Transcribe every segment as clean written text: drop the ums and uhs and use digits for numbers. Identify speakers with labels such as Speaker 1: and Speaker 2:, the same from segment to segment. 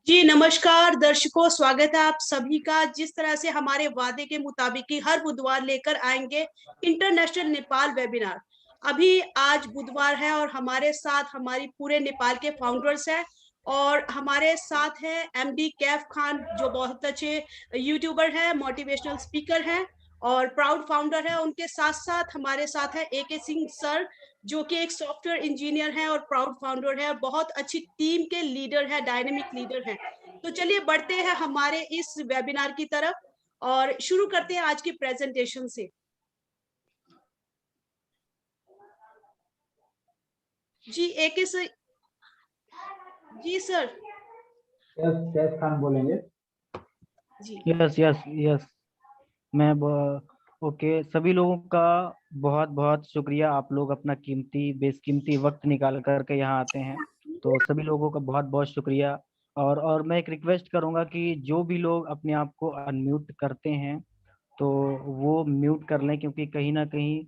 Speaker 1: जी नमस्कार दर्शकों, स्वागत है आप सभी का। जिस तरह से हमारे वादे के मुताबिक ही हर बुधवार लेकर आएंगे इंटरनेशनल नेपाल वेबिनार। अभी आज बुधवार है और हमारे साथ हमारी पूरे नेपाल के फाउंडर्स हैं और हमारे साथ हैं एमडी कैफ खान, जो बहुत अच्छे यूट्यूबर हैं, मोटिवेशनल स्पीकर हैं और प्राउड फाउंडर है। उनके साथ साथ हमारे साथ है एके सिंह सर, जो कि एक सॉफ्टवेयर इंजीनियर हैं और प्राउड फाउंडर है, बहुत अच्छी टीम के लीडर है, डायनेमिक लीडर हैं। तो चलिए बढ़ते हैं हमारे इस वेबिनार की तरफ और शुरू करते हैं आज की प्रेजेंटेशन से। जी एके सर। जी सर।
Speaker 2: यस कैफ खान बोलेंगे।
Speaker 1: जी
Speaker 3: यस यस यस मैं ओके, सभी लोगों का बहुत बहुत शुक्रिया। आप लोग अपना कीमती बेशकीमती वक्त निकाल करके यहाँ आते हैं, तो सभी लोगों का बहुत बहुत शुक्रिया। और मैं एक रिक्वेस्ट करूंगा कि जो भी लोग अपने आप को अनम्यूट करते हैं तो वो म्यूट कर लें, क्योंकि कहीं ना कहीं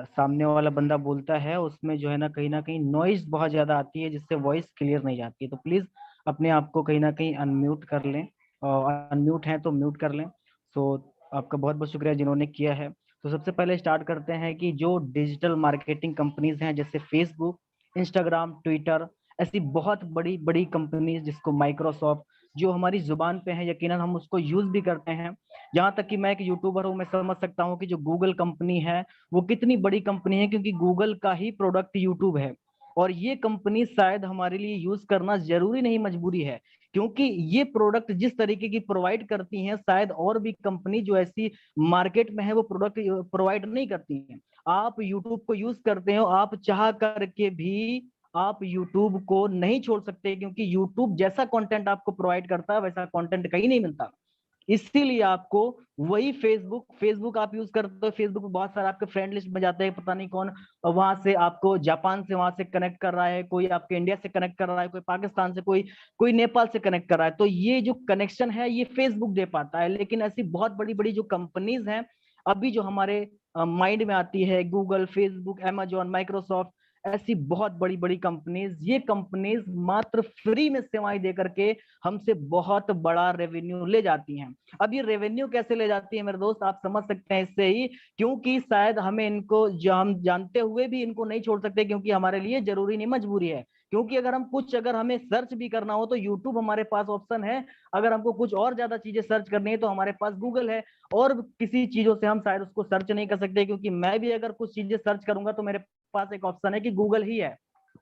Speaker 3: सामने वाला बंदा बोलता है उसमें जो है ना कहीं नॉइज बहुत ज्यादा आती है, जिससे वॉइस क्लियर नहीं जाती है। तो प्लीज अपने आप को कहीं ना कहीं अनम्यूट कर लें, और अनम्यूट हैं तो म्यूट कर लें। सो आपका बहुत बहुत शुक्रिया जिन्होंने किया है। तो सबसे पहले स्टार्ट करते हैं कि जो डिजिटल मार्केटिंग कंपनीज हैं जैसे फेसबुक, इंस्टाग्राम, ट्विटर, ऐसी बहुत बड़ी बड़ी कंपनीज जिसको माइक्रोसॉफ्ट, जो हमारी जुबान पे है, यकीनन हम उसको यूज भी करते हैं। यहाँ तक कि मैं एक यूट्यूबर हूँ, मैं समझ सकता हूँ कि जो गूगल कंपनी है वो कितनी बड़ी कंपनी है, क्योंकि गूगल का ही प्रोडक्ट यूट्यूब है। और ये कंपनी शायद हमारे लिए यूज करना जरूरी नहीं, मजबूरी है, क्योंकि ये प्रोडक्ट जिस तरीके की प्रोवाइड करती हैं शायद और भी कंपनी जो ऐसी मार्केट में है वो प्रोडक्ट प्रोवाइड नहीं करती हैं। आप यूट्यूब को यूज करते हो, आप चाह करके भी आप यूट्यूब को नहीं छोड़ सकते, क्योंकि यूट्यूब जैसा कंटेंट आपको प्रोवाइड करता है वैसा कंटेंट कहीं नहीं मिलता। इसीलिए आपको वही फेसबुक फेसबुक आप यूज करते हो, फेसबुक पे बहुत सारे आपके फ्रेंड लिस्ट में जाते हैं, पता नहीं कौन वहां से आपको जापान से वहां से कनेक्ट कर रहा है, कोई आपके इंडिया से कनेक्ट कर रहा है, कोई पाकिस्तान से, कोई कोई नेपाल से कनेक्ट कर रहा है। तो ये जो कनेक्शन है ये फेसबुक दे पाता है। लेकिन ऐसी बहुत बड़ी बड़ी जो कंपनीज हैं अभी जो हमारे माइंड में आती है, गूगल, फेसबुक, अमेजोन, माइक्रोसॉफ्ट, ऐसी बहुत बड़ी बड़ी कंपनीज, ये कंपनीज मात्र फ्री में सेवाएं दे करके हमसे बहुत बड़ा रेवेन्यू ले जाती हैं। अब ये रेवेन्यू कैसे ले जाती है मेरे दोस्त, आप समझ सकते हैं इससे ही, क्योंकि शायद हमें इनको जो हम जानते हुए भी इनको नहीं छोड़ सकते, क्योंकि हमारे लिए जरूरी नहीं, मजबूरी है। क्योंकि अगर हमें सर्च भी करना हो तो यूट्यूब हमारे पास ऑप्शन है, अगर हमको कुछ और ज्यादा चीजें सर्च करनी है तो हमारे पास गूगल है। और किसी चीजों से हम शायद उसको सर्च नहीं कर सकते, क्योंकि मैं भी अगर कुछ चीजें सर्च करूंगा तो मेरे पास एक ऑप्शन है कि गूगल ही है,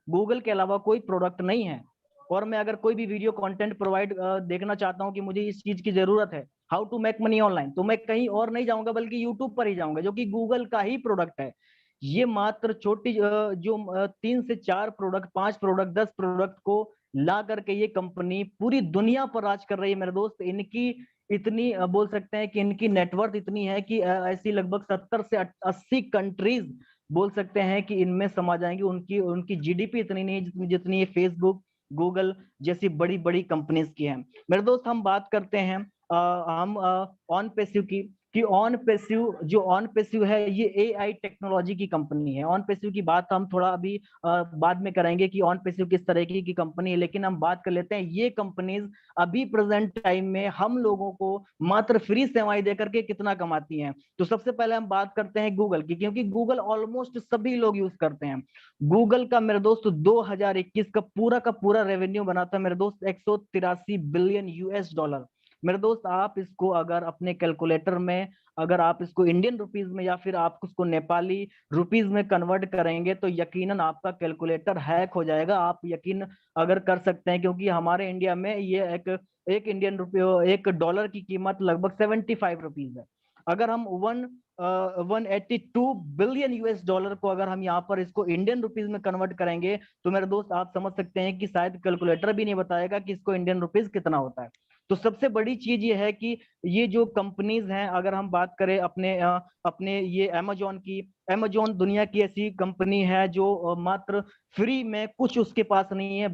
Speaker 3: गूगल के अलावा कोई प्रोडक्ट नहीं है। और मैं अगर कोई भी वीडियो कंटेंट प्रोवाइड देखना चाहता हूं कि मुझे इस चीज की जरूरत है, how to make money online, तो मैं कहीं और नहीं जाऊंगा बल्कि यूट्यूब पर ही जाऊंगा, जो कि गूगल का ही प्रोडक्ट है। ये मात्र छोटी जो 3 से 4 प्रोडक्ट, 5 प्रोडक्ट, 10 प्रोडक्ट को ला करके ये कंपनी पूरी दुनिया पर राज कर रही है मेरे दोस्त। इनकी इतनी बोल सकते हैं कि इनकी नेटवर्थ इतनी है कि ऐसी लगभग 70 से 80 कंट्रीज बोल सकते हैं कि इनमें समा जाएंगी। उनकी उनकी जीडीपी इतनी नहीं है जितनी जितनी ये फेसबुक, गूगल जैसी बड़ी बड़ी कंपनीज की है मेरे दोस्त। हम बात करते हैं हम ऑन पैसिव की, कि ऑन पैसिव है, ये एआई टेक्नोलॉजी की कंपनी है। ऑन पैसिव की बात हम थोड़ा अभी बाद में करेंगे कि ऑन पैसिव किस तरह की कंपनी है, लेकिन हम बात कर लेते हैं ये कंपनीज अभी प्रेजेंट टाइम में हम लोगों को मात्र फ्री सेवाएं देकर के कितना कमाती हैं। तो सबसे पहले हम बात करते हैं गूगल की, क्योंकि गूगल ऑलमोस्ट सभी लोग यूज करते हैं। गूगल का मेरे दोस्त 2021 का पूरा रेवेन्यू बना था मेरे दोस्त 183 बिलियन यूएस डॉलर। मेरे दोस्त आप इसको अगर अपने कैलकुलेटर में, अगर आप इसको इंडियन रुपीज में या फिर आप उसको नेपाली रुपीज में कन्वर्ट करेंगे तो यकीनन आपका कैलकुलेटर हैक हो जाएगा। आप यकीन अगर कर सकते हैं, क्योंकि हमारे इंडिया में ये एक इंडियन रुपये, $1 की कीमत लगभग 75 रुपीज है। अगर हम 182 बिलियन यूएस डॉलर को अगर हम यहाँ पर इसको इंडियन रुपीज में कन्वर्ट करेंगे तो मेरे दोस्त आप समझ सकते हैं कि शायद कैलकुलेटर भी नहीं बताएगा कि इसको इंडियन रुपीज कितना होता है। तो सबसे बड़ी चीज ये है कि ये जो कंपनीज हैं, अगर हम बात करें अपने ये अमेजोन की, अमेजोन दुनिया की ऐसी कंपनी है जो मात्र फ्री में, कुछ उसके पास नहीं है,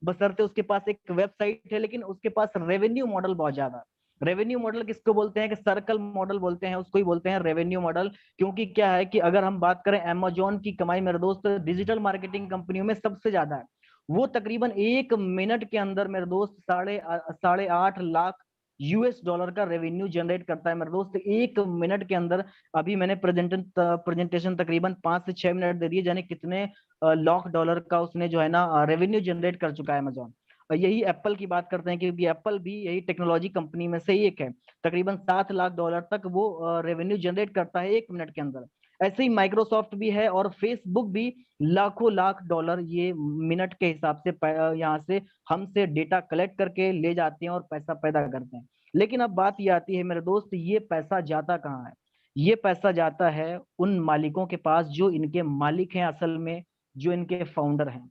Speaker 3: बशर्ते उसके पास एक वेबसाइट है, लेकिन उसके पास रेवेन्यू मॉडल बहुत ज्यादा है। रेवेन्यू मॉडल किसको बोलते हैं, कि सर्कल मॉडल बोलते हैं, उसको ही बोलते हैं रेवेन्यू मॉडल। क्योंकि क्या है कि अगर हम बात करें अमेजोन की कमाई मेरे दोस्त डिजिटल मार्केटिंग कंपनियों में सबसे ज्यादा है। वो तकरीबन 1 मिनट के अंदर मेरे दोस्त 8.5 लाख US$ का रेवेन्यू जनरेट करता है मेरे दोस्त 1 मिनट के अंदर। अभी मैंने प्रेजेंटेशन तकरीबन 5 से 6 मिनट दे दिए, यानी कितने लाख डॉलर का उसने जो है ना रेवेन्यू जनरेट कर चुका है अमेजोन। यही एप्पल की बात करते हैं, क्योंकि एप्पल भी यही टेक्नोलॉजी कंपनी में से ही एक है, तकरीबन $7 लाख तक वो रेवेन्यू जनरेट करता है 1 मिनट के अंदर। ऐसे ही माइक्रोसॉफ्ट भी है और फेसबुक भी लाखों लाख डॉलर ये मिनट के हिसाब से यहाँ से हमसे डेटा कलेक्ट करके ले जाते हैं और पैसा पैदा करते हैं। लेकिन अब बात ये आती है मेरे दोस्त, ये पैसा जाता कहाँ है? ये पैसा जाता है उन मालिकों के पास जो इनके मालिक हैं असल में, जो इनके फाउंडर हैं।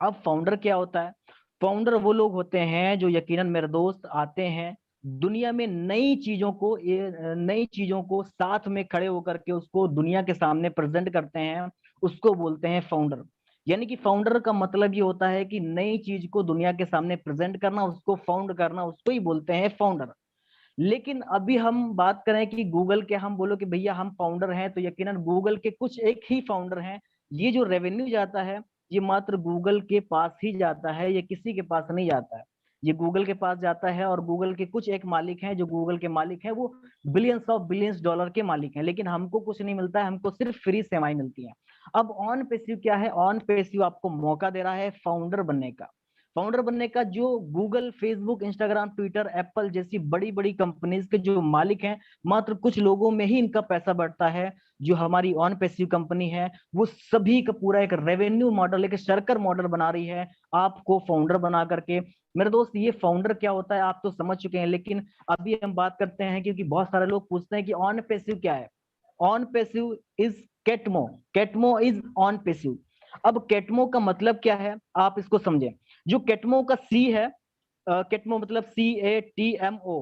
Speaker 3: अब फाउंडर क्या होता है? फाउंडर वो लोग होते हैं जो यकीनन मेरे दोस्त आते हैं दुनिया में नई चीजों को साथ में खड़े होकर के उसको दुनिया के सामने प्रेजेंट करते हैं, उसको बोलते हैं फाउंडर। यानी कि फाउंडर का मतलब ये होता है कि नई चीज को दुनिया के सामने प्रेजेंट करना, उसको फाउंड करना, उसको ही बोलते हैं फाउंडर। लेकिन अभी हम बात करें कि गूगल के, हम बोलो कि भैया हम फाउंडर हैं, तो यकीनन गूगल के कुछ एक ही फाउंडर हैं। ये जो रेवेन्यू जाता है ये मात्र गूगल के पास ही जाता है, ये किसी के पास नहीं जाता है। ये गूगल के पास जाता है और गूगल के कुछ एक मालिक हैं, जो गूगल के मालिक हैं वो बिलियंस के मालिक हैं, लेकिन हमको कुछ नहीं मिलता है, हमको सिर्फ फ्री सेवाएं मिलती हैं। अब ऑन पेसिव क्या है? ऑन पेसिव आपको मौका दे रहा है फाउंडर बनने का। फाउंडर बनने का जो Google, Facebook, Instagram, Twitter, Apple जैसी बड़ी बड़ी कंपनीज के जो मालिक हैं, मात्र कुछ लोगों में ही इनका पैसा बढ़ता है। जो हमारी ऑन पैसिव कंपनी है वो सभी का पूरा एक रेवेन्यू मॉडल, एक सर्कल मॉडल बना रही है आपको फाउंडर बना करके। मेरे दोस्त ये फाउंडर क्या होता है आप तो समझ चुके हैं, लेकिन अभी हम बात करते हैं क्योंकि बहुत सारे लोग पूछते हैं कि ऑन पैसिव क्या है। ऑन पैसिव इज केटमो, केटमो इज ऑन पैसिव। अब केटमो का मतलब क्या है आप इसको समझें। जो केटमो का सी है, केटमो मतलब CATMO,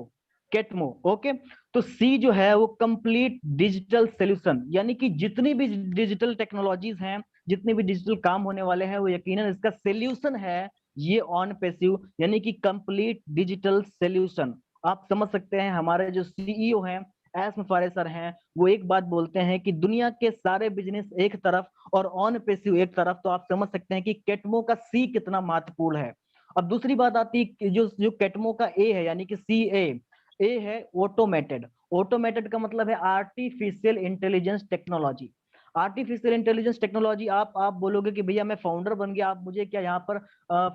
Speaker 3: केटमो, ओके। तो सी जो है वो कंप्लीट डिजिटल सोल्यूशन, यानी कि जितनी भी डिजिटल टेक्नोलॉजीज हैं, जितने भी डिजिटल काम होने वाले हैं, वो यकीनन इसका सोल्यूशन है ये ऑन पैसिव, यानी कि कंप्लीट डिजिटल सोल्यूशन। आप समझ सकते हैं हमारे जो CEO हैं एस मुफारे सर हैं, वो एक बात बोलते हैं कि दुनिया के सारे बिजनेस एक तरफ और ऑन पैसिव एक तरफ, तो आप समझ सकते हैं कि केटमो का सी कितना महत्वपूर्ण है। अब दूसरी बात आती है जो जो केटमो का ए है, यानी कि ए है ऑटोमेटेड। ऑटोमेटेड का मतलब है artificial intelligence technology. Artificial intelligence technology, आप बोलोगे कि भैया मैं फाउंडर बन गया, आप मुझे क्या यहाँ पर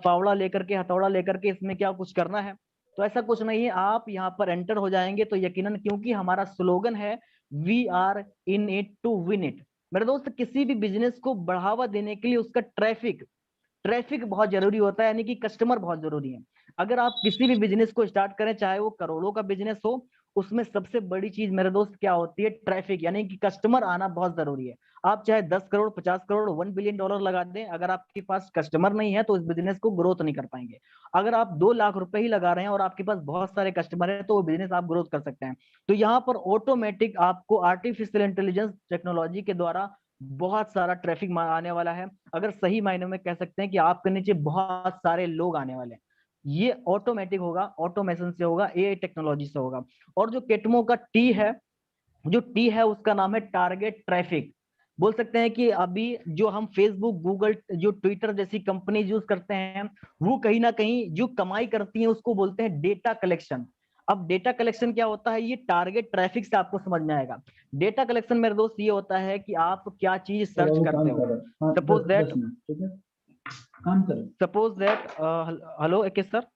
Speaker 3: फावड़ा लेकर के, हथौड़ा लेकर के इसमें क्या कुछ करना है? तो ऐसा कुछ नहीं है, आप यहाँ पर एंटर हो जाएंगे तो यकीनन, क्योंकि हमारा स्लोगन है we are in it to win it. मेरे दोस्त किसी भी बिजनेस को बढ़ावा देने के लिए उसका ट्रैफिक ट्रैफिक बहुत जरूरी होता है, यानी कि कस्टमर बहुत जरूरी है। अगर आप किसी भी बिजनेस को स्टार्ट करें, चाहे वो करोड़ों का बिजनेस हो, उसमें सबसे बड़ी चीज मेरे दोस्त क्या होती है? ट्रैफिक, यानी कि कस्टमर आना बहुत जरूरी है। आप चाहे 10 करोड़, 50 करोड़, $1 बिलियन लगा दें, अगर आपके पास कस्टमर नहीं है तो इस बिजनेस को ग्रोथ नहीं कर पाएंगे। अगर आप 2 लाख रुपए ही लगा रहे हैं और आपके पास बहुत सारे कस्टमर है तो वो बिजनेस आप ग्रोथ कर सकते हैं। तो यहाँ पर ऑटोमेटिक आपको आर्टिफिशियल इंटेलिजेंस टेक्नोलॉजी के द्वारा बहुत सारा ट्रैफिक आने वाला है। अगर सही मायने में कह सकते हैं कि आपके नीचे बहुत सारे लोग आने वाले हैं। ये ऑटोमेटिक होगा, ऑटोमेशन से होगा, AI टेक्नोलॉजी से होगा। और जो केटमो का टी है, जो टी है उसका नाम है टारगेट ट्रैफिक। बोल सकते हैं कि अभी जो हम फेसबुक, गूगल, जो ट्विटर जैसी कंपनी यूज करते हैं, वो कहीं ना कहीं जो कमाई करती हैं उसको बोलते हैं डेटा कलेक्शन। अब डेटा कलेक्शन क्या होता है? ये टारगेट ट्रैफिक से आपको समझ में आएगा। डेटा कलेक्शन मेरे दोस्त ये होता है कि आप क्या चीज
Speaker 2: सर
Speaker 3: सर्च
Speaker 2: अभी
Speaker 3: करते
Speaker 2: काम
Speaker 3: हो।
Speaker 2: कर रहे हैं, हाँ,
Speaker 3: सपोज
Speaker 2: 10
Speaker 3: दैट,
Speaker 2: मिनट, ठीक है, काम करें।
Speaker 3: हेलो एक सर,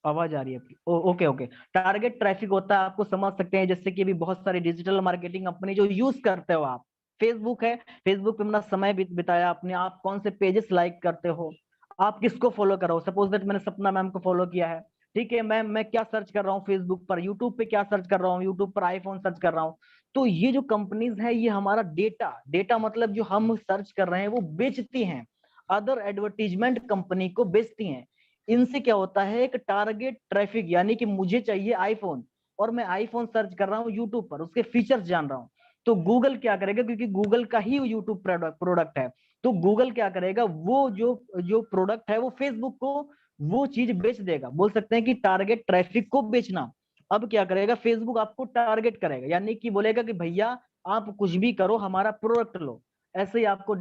Speaker 3: आवाज आ रही है आपकी? Okay okay. टारगेट ट्रैफिक होता है, आपको समझ सकते हैं, जैसे कि अभी बहुत सारी डिजिटल मार्केटिंग कंपनी जो यूज करते हो आप, फेसबुक है, फेसबुक पे अपना समय बिताया आपने, आप कौन से पेजेस लाइक करते हो, आप किसको फॉलो करो। सपोज दैट मैंने सपना मैम को फॉलो किया है, ठीक है, मैं क्या सर्च कर रहा हूँ फेसबुक पर, यूट्यूब पे क्या सर्च कर रहा हूँ, यूट्यूब पर आईफोन सर्च कर रहा हूँ। तो ये जो कंपनीज है ये हमारा डेटा, डेटा मतलब जो हम सर्च कर रहे हैं वो बेचती हैं, अदर एडवर्टीजमेंट कंपनी को बेचती हैं। इनसे क्या होता है? एक टारगेट ट्रैफिक, यानी कि मुझे चाहिए आईफोन और मैं आईफोन सर्च कर रहा हूँ यूट्यूब पर, उसके फीचर्स जान रहा हूँ, तो गूगल क्या करेगा, क्योंकि गूगल का ही यूट्यूब प्रोडक्ट है, तो गूगल क्या करेगा, वो जो जो प्रोडक्ट है वो फेसबुक को वो चीज बेच देगा। बोल सकते हैं कि टारगेट ट्रैफिक को बेचना। अब क्या करेगा? फेसबुक आपको टारगेट करेगा, यानी कि बोलेगा कि भैया आप कुछ भी करो, हमारा प्रोडक्ट लो। ऐसे ही आपको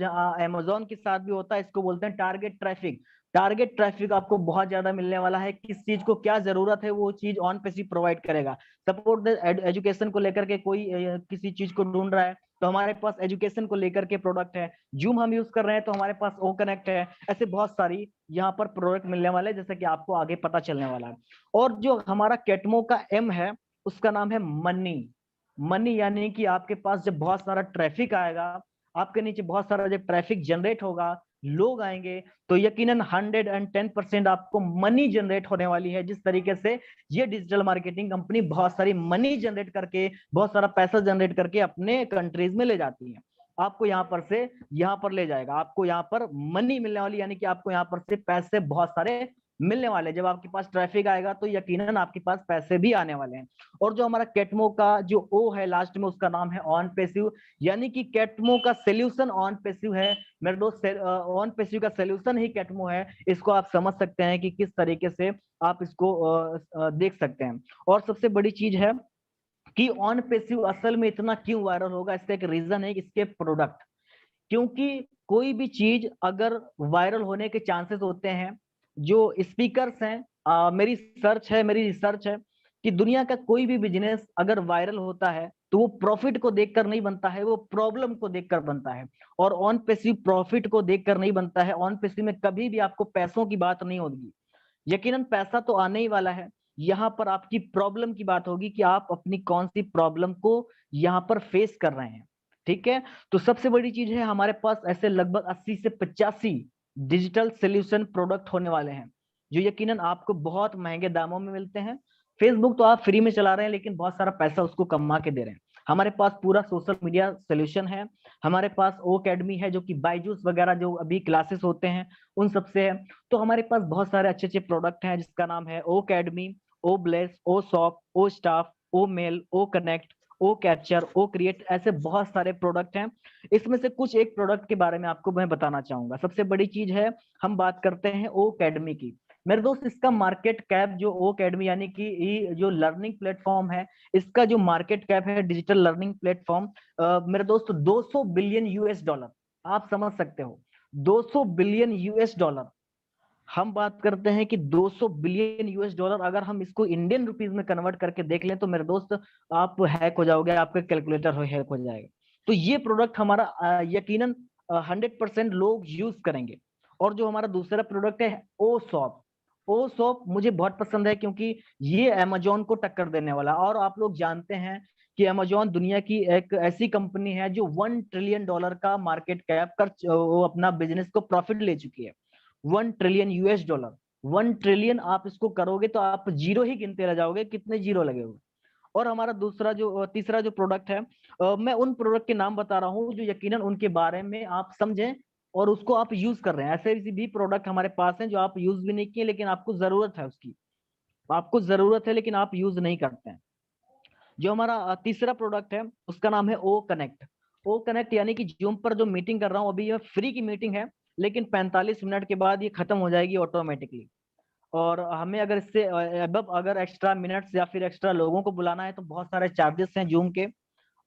Speaker 3: अमेजोन के साथ भी होता है, इसको बोलते हैं टारगेट ट्रैफिक। टारगेट ट्रैफिक आपको बहुत ज्यादा मिलने वाला है, किस चीज को क्या जरूरत है वो चीज ऑन पेसिव प्रोवाइड करेगा। सपोर्ट एजुकेशन को लेकर के कोई किसी चीज को ढूंढ रहा है, तो हमारे पास एजुकेशन को लेकर के प्रोडक्ट है। जूम हम यूज कर रहे हैं तो हमारे पास ओ कनेक्ट है। ऐसे बहुत सारी यहाँ पर प्रोडक्ट मिलने वाले हैं, जैसे कि आपको आगे पता चलने वाला है। और जो हमारा कैटमो का एम है उसका नाम है मनी। मनी यानी कि आपके पास जब बहुत सारा ट्रैफिक आएगा, आपके नीचे बहुत सारा जब ट्रैफिक जनरेट होगा, लोग आएंगे, तो यकीनन 110% आपको मनी जनरेट होने वाली है। जिस तरीके से ये डिजिटल मार्केटिंग कंपनी बहुत सारी मनी जनरेट करके, बहुत सारा पैसा जनरेट करके अपने कंट्रीज में ले जाती है, आपको यहाँ पर से यहाँ पर ले जाएगा, आपको यहाँ पर मनी मिलने वाली, यानी कि आपको यहाँ पर से पैसे बहुत सारे मिलने वाले। जब आपके पास ट्रैफिक आएगा तो यकीनन आपके पास पैसे भी आने वाले हैं। और जो हमारा कैटमो का जो ओ है लास्ट में, उसका नाम है ऑन पेसिव, यानी कि कैटमो का सोल्यूशन ऑन पेसिव है मेरे दोस्त। ऑन पेसिव का सोल्यूशन ही कैटमो है। इसको आप समझ सकते हैं कि किस तरीके से आप इसको देख सकते हैं। और सबसे बड़ी चीज है कि ऑन पेसिव असल में इतना क्यों वायरल होगा, इसका एक रीजन है इसके प्रोडक्ट। क्योंकि कोई भी चीज अगर वायरल होने के चांसेस होते हैं, जो स्पीकर्स हैं, मेरी रिसर्च है कि दुनिया का कोई भी बिजनेस अगर वायरल होता है तो वो प्रॉफिट को देखकर नहीं बनता है, वो प्रॉब्लम को देखकर बनता है। और ऑन पेसिव प्रॉफिट को देखकर नहीं बनता है। ऑन पेसिव में कभी भी आपको पैसों की बात नहीं होगी, यकीनन पैसा तो आने ही वाला है। यहाँ पर आपकी प्रॉब्लम की बात होगी कि आप अपनी कौन सी प्रॉब्लम को यहाँ पर फेस कर रहे हैं। ठीक है, तो सबसे बड़ी चीज है हमारे पास ऐसे लगभग 80 से 85 डिजिटल सोल्यूशन प्रोडक्ट होने वाले हैं, जो यकीनन आपको बहुत महंगे दामों में मिलते हैं। फेसबुक तो आप फ्री में चला रहे हैं, लेकिन बहुत सारा पैसा उसको कमा के दे रहे हैं। हमारे पास पूरा सोशल मीडिया सोल्यूशन है। हमारे पास ओ अकेडमी है, जो कि बायजूस वगैरह जो अभी क्लासेस होते हैं उन सबसे है। तो हमारे पास बहुत सारे अच्छे अच्छे प्रोडक्ट हैं, जिसका नाम है ओ अकेडमी, ओ ब्लेस, ओ शॉप, ओ स्टाफ, ओ मेल, ओ कनेक्ट, ओ कैप्चर, ओ क्रिएट। ऐसे बहुत सारे प्रोडक्ट हैं। इसमें से कुछ एक प्रोडक्ट के बारे में आपको मैं बताना चाहूंगा। सबसे बड़ी चीज है, हम बात करते हैं ओ अकेडमी की। मेरे दोस्त, इसका मार्केट कैप जो ओ अकेडमी यानी कि ये जो लर्निंग प्लेटफॉर्म है, इसका जो मार्केट कैप है डिजिटल लर्निंग प्लेटफॉर्म, मेरे दोस्त 200 बिलियन यूएस डॉलर। आप समझ सकते हो, 200 बिलियन यूएस डॉलर। हम बात करते हैं कि 200 बिलियन यूएस डॉलर, अगर हम इसको इंडियन रुपीस में कन्वर्ट करके देख लें तो मेरे दोस्त आप हैक हो जाओगे, आपका कैलकुलेटर हो हैक हो जाएगा। तो ये प्रोडक्ट हमारा यकीनन 100% लोग यूज करेंगे। और जो हमारा दूसरा प्रोडक्ट है ओ शॉप, ओ शॉप मुझे बहुत पसंद है, क्योंकि ये अमेजोन को टक्कर देने वाला। और आप लोग जानते हैं कि अमेजोन दुनिया की एक ऐसी कंपनी है जो $1 ट्रिलियन का मार्केट कैप कर वो अपना बिजनेस को प्रॉफिट ले चुकी है। 1 ट्रिलियन यूएस डॉलर। 1 ट्रिलियन आप इसको करोगे तो आप जीरो ही गिनते रह जाओगे, कितने जीरो लगे हुए। और हमारा तीसरा जो प्रोडक्ट है, मैं उन प्रोडक्ट के नाम बता रहा हूँ जो यकीनन उनके बारे में आप समझें और उसको आप यूज कर रहे हैं। ऐसे भी प्रोडक्ट हमारे पास हैं जो आप यूज भी नहीं किए, लेकिन आपको जरूरत है उसकी, आपको जरूरत है लेकिन आप यूज नहीं करते हैं। जो हमारा तीसरा प्रोडक्ट है उसका नाम है ओ कनेक्ट। ओ कनेक्ट यानी कि जूम पर जो मीटिंग कर रहा हूँ, अभी ये फ्री की मीटिंग है, लेकिन 45 मिनट के बाद ये खत्म हो जाएगी ऑटोमेटिकली। और हमें अगर इससे अबव अगर एक्स्ट्रा मिनट्स या फिर एक्स्ट्रा लोगों को बुलाना है तो बहुत सारे चार्जेस हैं जूम के।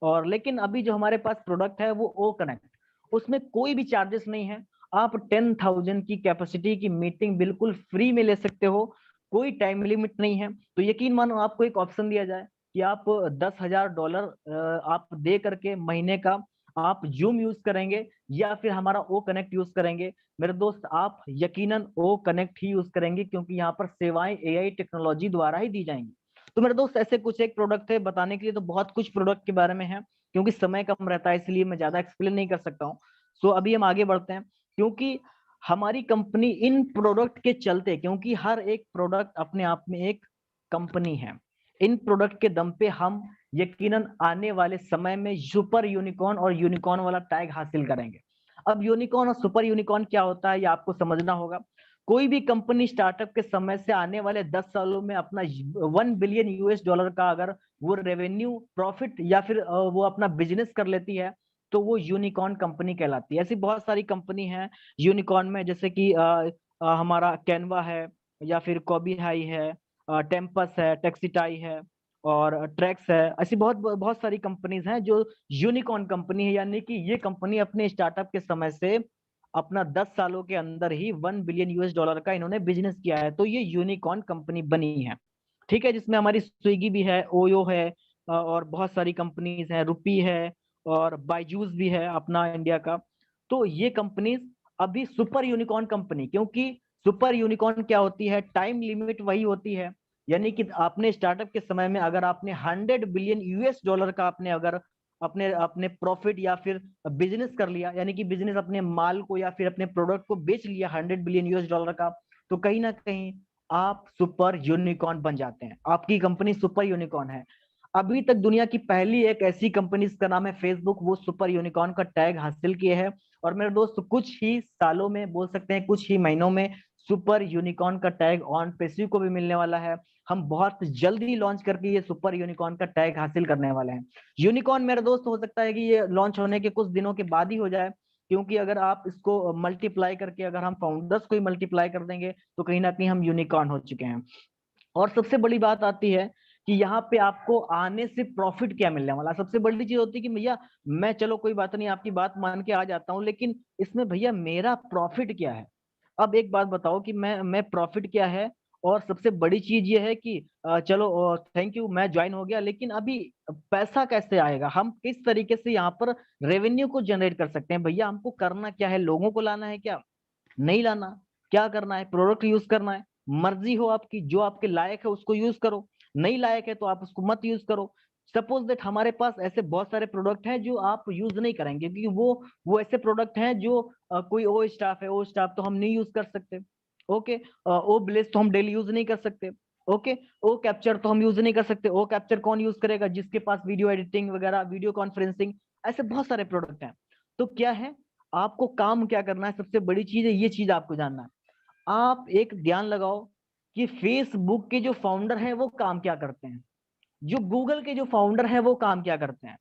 Speaker 3: और लेकिन अभी जो हमारे पास प्रोडक्ट है वो ओ कनेक्ट, उसमें कोई भी चार्जेस नहीं है। आप 10,000 की कैपेसिटी की मीटिंग बिल्कुल फ्री में ले सकते हो, कोई टाइम लिमिट नहीं है। तो यकीन मानो आपको एक ऑप्शन दिया जाए कि आप $10,000 आप दे करके महीने का आप जूम यूज करेंगे या फिर हमारा ओ कनेक्ट यूज करेंगे, मेरे दोस्त आप यकीनन ओ कनेक्ट ही यूज करेंगे, क्योंकि यहाँ पर सेवाएं एआई टेक्नोलॉजी द्वारा ही दी जाएंगी। तो मेरे दोस्त ऐसे कुछ एक प्रोडक्ट है, बताने के लिए तो बहुत कुछ प्रोडक्ट के बारे में है, क्योंकि समय कम रहता है इसलिए मैं ज्यादा एक्सप्लेन नहीं कर सकता हूँ। सो अभी हम आगे बढ़ते हैं, क्योंकि हमारी कंपनी इन प्रोडक्ट के चलते, क्योंकि हर एक प्रोडक्ट अपने आप में एक कंपनी है, इन प्रोडक्ट के दम पे हम यकीनन आने वाले समय में सुपर यूनिकॉर्न और यूनिकॉर्न वाला टैग हासिल करेंगे। अब यूनिकॉर्न और सुपर यूनिकॉर्न क्या होता है ये आपको समझना होगा। कोई भी कंपनी स्टार्टअप के समय से आने वाले 10 सालों में अपना 1 बिलियन यूएस डॉलर का अगर वो रेवेन्यू प्रॉफिट या फिर वो अपना बिजनेस कर लेती है तो वो यूनिकॉर्न कंपनी कहलाती है। ऐसी बहुत सारी कंपनी है यूनिकॉर्न में, जैसे कि हमारा कैनवा है, या फिर कॉबी हाई है, टेम्पस है, टेक्सिटाई है, और ट्रैक्स है, ऐसी बहुत बहुत सारी कंपनीज हैं जो यूनिकॉर्न कंपनी है, यानी कि ये कंपनी अपने स्टार्टअप के समय से अपना 10 सालों के अंदर ही $1 बिलियन का इन्होंने बिजनेस किया है। तो ये यूनिकॉर्न कंपनी बनी है, ठीक है, जिसमें हमारी स्विगी भी है, ओयो है, और बहुत सारी कंपनीज हैं, रुपी है और बायजूस भी है अपना इंडिया का। तो ये कंपनीज अभी सुपर यूनिकॉर्न कंपनी, क्योंकि सुपर यूनिकॉर्न क्या होती है, टाइम लिमिट वही होती है, यानी कि आपने स्टार्टअप के समय में अगर आपने $100 बिलियन का आपने अगर अपने अपने प्रॉफिट या फिर बिजनेस कर लिया, यानी कि बिजनेस अपने माल को या फिर अपने प्रोडक्ट को बेच लिया $100 बिलियन का, तो कहीं ना कहीं आप सुपर यूनिकॉर्न बन जाते हैं, आपकी कंपनी सुपर यूनिकॉर्न है। अभी तक दुनिया की पहली एक ऐसी कंपनी, इसका नाम है फेसबुक, वो सुपर यूनिकॉर्न का टैग हासिल किए है। और मेरे दोस्त कुछ ही सालों में, बोल सकते हैं कुछ ही महीनों में, सुपर यूनिकॉर्न का टैग ऑन पेसी को भी मिलने वाला है। हम बहुत जल्दी लॉन्च करके ये सुपर यूनिकॉर्न का टैग हासिल करने वाले हैं। यूनिकॉर्न मेरे दोस्त हो सकता है कि ये लॉन्च होने के कुछ दिनों के बाद ही हो जाए, क्योंकि अगर आप इसको मल्टीप्लाई करके अगर हम फाउंडर्स को ही मल्टीप्लाई कर देंगे तो कहीं ना कहीं हम यूनिकॉर्न हो चुके हैं। और सबसे बड़ी बात आती है कि यहाँ पे आपको आने से प्रॉफिट क्या मिलने वाला। सबसे बड़ी चीज होती है कि भैया मैं, चलो कोई बात नहीं, आपकी बात मान के आ जाता हूँ, लेकिन इसमें भैया मेरा प्रॉफिट क्या है। अब एक बात बताओ कि मैं प्रॉफिट क्या है। और सबसे बड़ी चीज ये है कि चलो थैंक यू, मैं ज्वाइन हो गया, लेकिन अभी पैसा कैसे आएगा, हम किस तरीके से यहाँ पर रेवेन्यू को जनरेट कर सकते हैं। भैया हमको करना क्या है, लोगों को लाना है क्या, नहीं लाना, क्या करना है, प्रोडक्ट यूज करना है। मर्जी हो आपकी, जो आपके लायक है उसको यूज करो, नहीं लायक है तो आप उसको मत यूज करो। सपोज दैट हमारे पास ऐसे बहुत सारे प्रोडक्ट हैं जो आप यूज नहीं करेंगे, क्योंकि वो ऐसे प्रोडक्ट हैं जो कोई ओ स्टाफ है, ओ स्टाफ तो हम नहीं यूज कर सकते। ओके, ओ ब्लेस तो हम डेली यूज नहीं कर सकते। ओके, ओ कैप्चर तो हम यूज नहीं कर सकते। ओ कैप्चर कौन यूज करेगा, जिसके पास वीडियो एडिटिंग वगैरह, वीडियो कॉन्फ्रेंसिंग, ऐसे बहुत सारे प्रोडक्ट हैं। तो क्या है, आपको काम क्या करना है, सबसे बड़ी चीज है ये चीज आपको जानना है। आप एक ध्यान लगाओ कि फेसबुक के जो फाउंडर हैं वो काम क्या करते हैं, जो गूगल के जो फाउंडर हैं वो काम क्या करते हैं,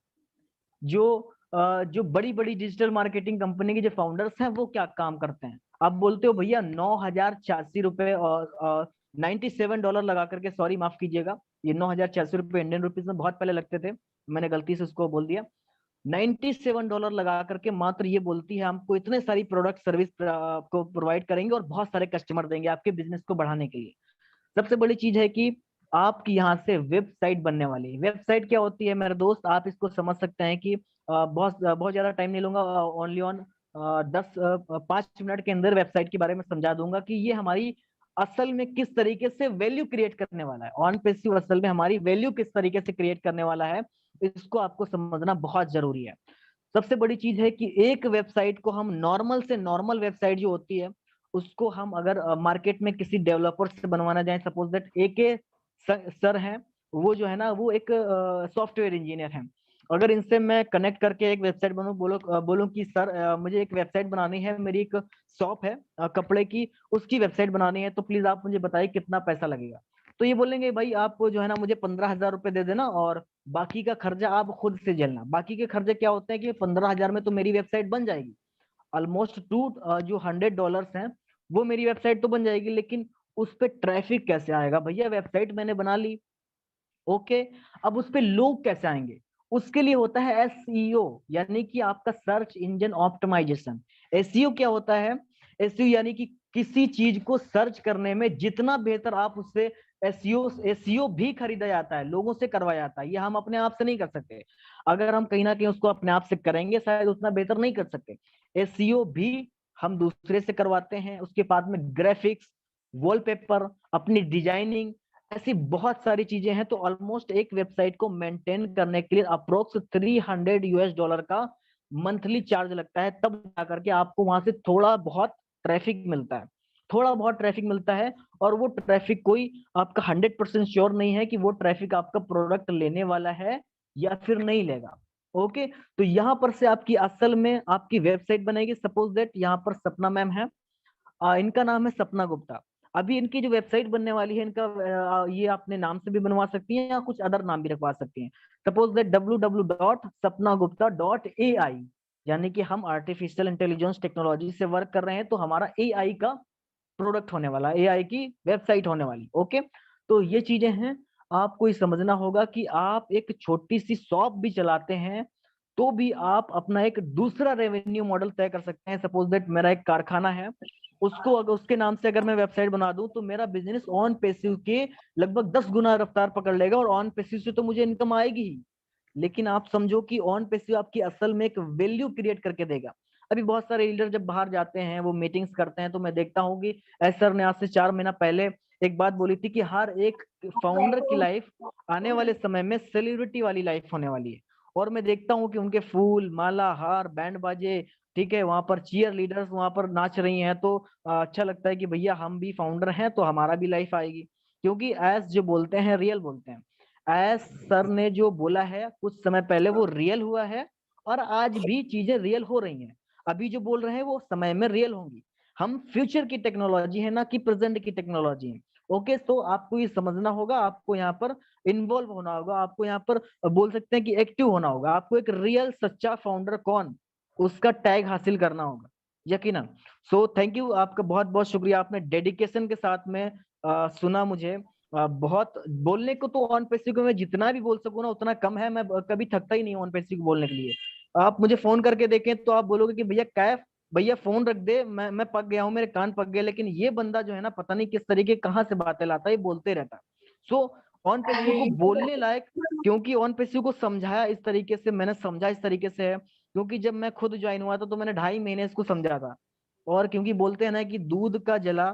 Speaker 3: जो जो बड़ी बड़ी डिजिटल मार्केटिंग कंपनी के जो फाउंडर्स हैं वो क्या काम करते हैं। आप बोलते हो भैया $9,086 और $97 लगा करके, सॉरी माफ कीजिएगा, ये $9,086 इंडियन रुपीज में बहुत पहले लगते थे, मैंने गलती से उसको बोल दिया। $97 लगा करके मात्र ये बोलती है हमको इतने सारी प्रोडक्ट सर्विस को प्रोवाइड करेंगे और बहुत सारे कस्टमर देंगे आपके बिजनेस को बढ़ाने के लिए। सबसे बड़ी चीज है कि आपकी यहाँ से वेबसाइट बनने वाली है। वेबसाइट क्या होती है मेरे दोस्त, आप इसको समझ सकते हैं कि बहुत बहुत ज्यादा टाइम नहीं लूंगा, ओनली ऑन 5 मिनट के अंदर वेबसाइट के बारे में समझा दूंगा कि ये हमारी असल में किस तरीके से वैल्यू क्रिएट करने वाला है। ऑन पेसिव असल में हमारी वैल्यू किस तरीके से क्रिएट करने वाला है, इसको आपको समझना बहुत जरूरी है। सबसे बड़ी चीज है कि एक वेबसाइट को हम नॉर्मल से नॉर्मल वेबसाइट जो होती है उसको हम अगर मार्केट में किसी डेवलपर से बनवाना जाए, सपोज दैट AK सर हैं, वो जो है ना वो एक सॉफ्टवेयर इंजीनियर हैं, अगर इनसे मैं कनेक्ट करके एक वेबसाइट बनूं, बोलूं कि सर मुझे एक वेबसाइट बनानी है, मेरी एक शॉप है कपड़े की, उसकी वेबसाइट बनानी है, तो प्लीज आप मुझे बताइए कितना पैसा लगेगा। तो ये बोलेंगे भाई आप जो है ना मुझे $15,000 दे देना और बाकी का खर्चा आप खुद से झेलना। बाकी के खर्चे क्या होते हैं कि 15,000 में तो मेरी वेबसाइट बन जाएगी, ऑलमोस्ट टू जो $100 हैं वो मेरी वेबसाइट तो बन जाएगी, लेकिन उस पर ट्रैफिक कैसे आएगा। भैया वेबसाइट मैंने बना ली, ओके, अब उस पे लोग कैसे आएंगे, उसके लिए होता है SEO, यानी कि आपका सर्च इंजन ऑप्टिमाइजेशन। SEO क्या होता है, SEO यानी कि किसी चीज को सर्च करने में जितना बेहतर आप उससे, SEO भी खरीदा जाता है, लोगों से करवाया जाता है, ये हम अपने आप से नहीं कर सकते। अगर हम कहीं ना कहीं उसको अपने आप से करेंगे शायद उतना बेहतर नहीं कर सकते। SEO भी हम दूसरे से करवाते हैं, उसके बाद में ग्राफिक्स, वॉलपेपर, अपनी डिजाइनिंग, ऐसी बहुत सारी चीजें हैं। तो ऑलमोस्ट एक वेबसाइट को मेंटेन करने के लिए अप्रोक्स $300 का मंथली चार्ज लगता है, तब जाकर के आपको वहां से थोड़ा बहुत ट्रैफिक मिलता है, थोड़ा बहुत ट्रैफिक मिलता है। और वो ट्रैफिक कोई आपका 100% श्योर नहीं है कि वो ट्रैफिक आपका प्रोडक्ट लेने वाला है या फिर नहीं लेगा। ओके, तो यहाँ पर से आपकी असल में आपकी वेबसाइट बनेगी। सपोज दैट यहाँ पर सपना मैम है, इनका नाम है सपना गुप्ता। अभी इनकी जो वेबसाइट बनने वाली है, इनका ये अपने नाम से भी बनवा सकती हैं या कुछ अदर नाम भी रखवा सकती हैं। सपोज दैट www.sapnagupta.ai, यानी कि हम आर्टिफिशियल इंटेलिजेंस टेक्नोलॉजी से वर्क कर रहे हैं, तो हमारा AI का प्रोडक्ट होने वाला, AI की वेबसाइट होने वाली। ओके, तो ये चीजें हैं। आपको ये समझना होगा कि आप एक छोटी सी शॉप भी चलाते हैं तो भी आप अपना एक दूसरा रेवेन्यू मॉडल तय कर सकते हैं। सपोज दैट मेरा एक कारखाना है, उसको अगर उसके नाम से अगर मैं वेबसाइट बना दूं तो मेरा बिजनेस ऑन पैसिव के लगभग 10 गुना रफ्तार पकड़ लेगा, और ऑन पैसिव से तो मुझे इनकम आएगी ही, लेकिन आप समझो कि ऑन पैसिव आपकी असल में एक वैल्यू क्रिएट करके देगा। अभी बहुत सारे लीडर जब बाहर जाते हैं, वो मीटिंग्स करते हैं, तो मैं देखता हूँ कि एस सर ने आज से 4 महीना पहले एक बात बोली थी कि हर एक फाउंडर की लाइफ आने वाले समय में सेलिब्रिटी वाली लाइफ होने वाली है। और मैं देखता हूँ कि उनके फूल माला हार बैंड बाजे, ठीक है, वहां पर चीयर लीडर्स वहां पर नाच रही हैं, तो अच्छा लगता है कि भैया हम भी फाउंडर हैं तो हमारा भी लाइफ आएगी। क्योंकि एस जो बोलते हैं रियल बोलते हैं। एस सर ने जो बोला है कुछ समय पहले वो रियल हुआ है, और आज भी चीजें रियल हो रही हैं। अभी जो बोल रहे हैं वो समय में रियल होंगी। हम फ्यूचर की टेक्नोलॉजी है ना कि प्रेजेंट की टेक्नोलॉजी है। ओके, तो आपको ये समझना होगा, आपको यहाँ पर इन्वॉल्व होना होगा, आपको यहाँ पर बोल सकते हैं कि एक्टिव होना होगा, आपको एक रियल सच्चा फाउंडर कौन उसका टैग हासिल करना होगा, यकीनन। सो थैंक यू, आपका बहुत बहुत शुक्रिया, आपने डेडिकेशन के साथ में सुना मुझे। बहुत बोलने को तो ऑन पेसी को मैं जितना भी बोल सकूं ना उतना कम है, मैं कभी थकता ही नहीं ऑन पेसी को बोलने के लिए। आप मुझे फोन करके देखें तो आप बोलोगे कि भैया कैफ, भैया फोन रख दे, मैं पक गया हूँ, मेरे कान पक गए। लेकिन ये बंदा जो है ना पता नहीं किस तरीके कहाँ से बातें लाता है, ये बोलते रहता है। सो ऑन पेसी को बोलने लायक, क्योंकि ऑन पेसी को समझाया इस तरीके से, मैंने समझा इस तरीके से है क्योंकि जब मैं खुद ज्वाइन हुआ था तो मैंने 2.5 महीने इसको समझा था। और क्योंकि बोलते हैं ना कि दूध का जला